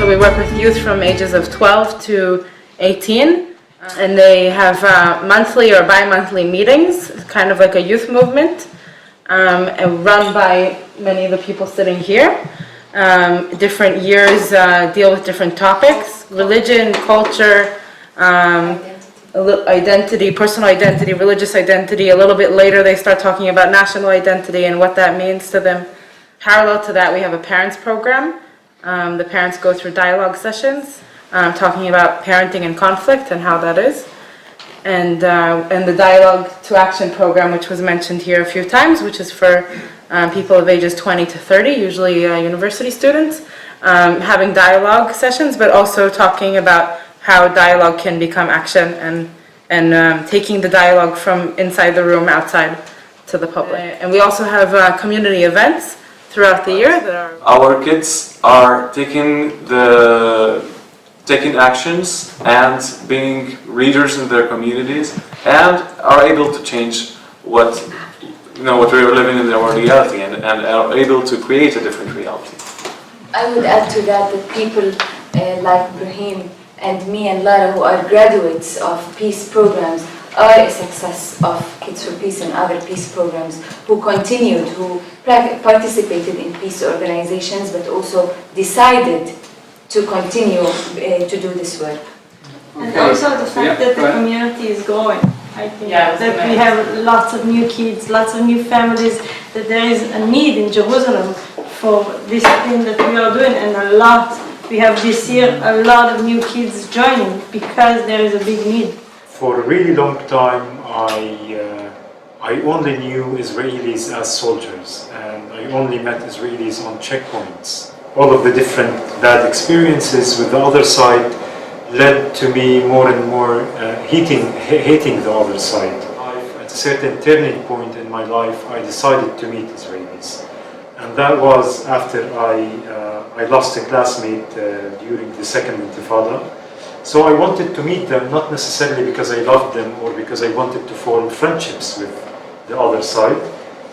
we work with youth from ages of 12 to 18, and they have monthly or bi-monthly meetings, kind of like a youth movement, and run by many of the people sitting here. Different years deal with different topics: religion, culture, identity, personal identity, religious identity. A little bit later they start talking about national identity and what that means to them. Parallel to that, we have a parents program. The parents go through dialogue sessions talking about parenting and conflict and how that is. And the Dialogue to Action program, which was mentioned here a few times, which is for people of ages 20 to 30, usually university students, having dialogue sessions, but also talking about how dialogue can become action and taking the dialogue from inside the room outside to the public. And we also have community events throughout the year that are... Our kids are taking actions and being readers in their communities and are able to change what we're living in our reality and are able to create a different reality. I would add to that people like Brahim and me and Lara, who are graduates of peace programs, are a success of Kids4Peace and other peace programs, who continued, who participated in peace organizations, but also decided to continue to do this work. And also the fact that the community is growing. I think that we have lots of new kids, lots of new families, that there is a need in Jerusalem for this thing that we are doing, and we have this year a lot of new kids joining because there is a big need. For a really long time, I only knew Israelis as soldiers, and I only met Israelis on checkpoints. All of the different bad experiences with the other side led to me more and more hating the other side. At a certain turning point in my life, I decided to meet Israelis. And that was after I lost a classmate during the second Intifada. So I wanted to meet them, not necessarily because I loved them or because I wanted to form friendships with the other side,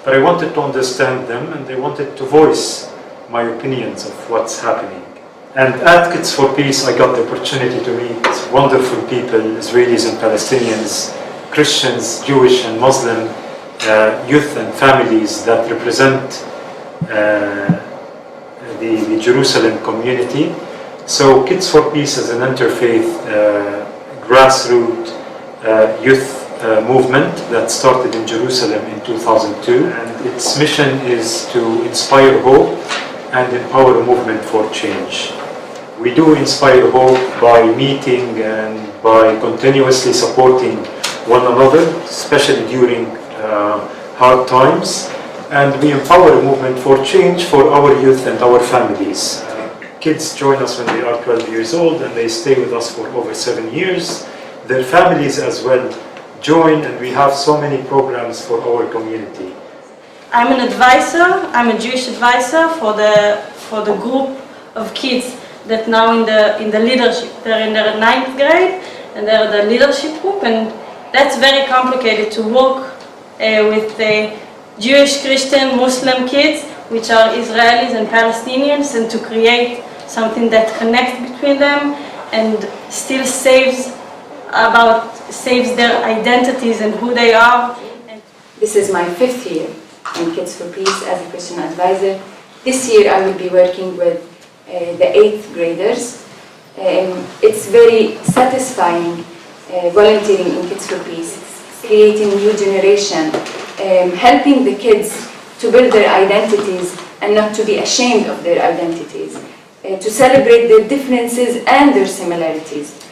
but I wanted to understand them and I wanted to voice my opinions of what's happening. And at Kids4Peace, I got the opportunity to meet wonderful people, Israelis and Palestinians, Christians, Jewish and Muslim, youth and families that represent the Jerusalem community. So Kids4Peace is an interfaith grassroots youth movement that started in Jerusalem in 2002, and its mission is to inspire hope and empower a movement for change. We do inspire hope by meeting and by continuously supporting one another, especially during hard times, and we empower a movement for change for our youth and our families. Kids join us when they are 12 years old and they stay with us for over 7 years. Their families as well join, and we have so many programs for our community. I'm an advisor, I'm a Jewish advisor for the group of kids that now in the leadership. They're in their 9th grade and they're the leadership group, and that's very complicated to work with Jewish, Christian, Muslim kids, which are Israelis and Palestinians, and to create something that connects between them and still saves their identities and who they are. This is my 5th year in Kids4Peace as a Christian advisor. This year I will be working with the 8th graders. It's very satisfying volunteering in Kids4Peace, creating new generation, helping the kids to build their identities and not to be ashamed of their identities, to celebrate their differences and their similarities.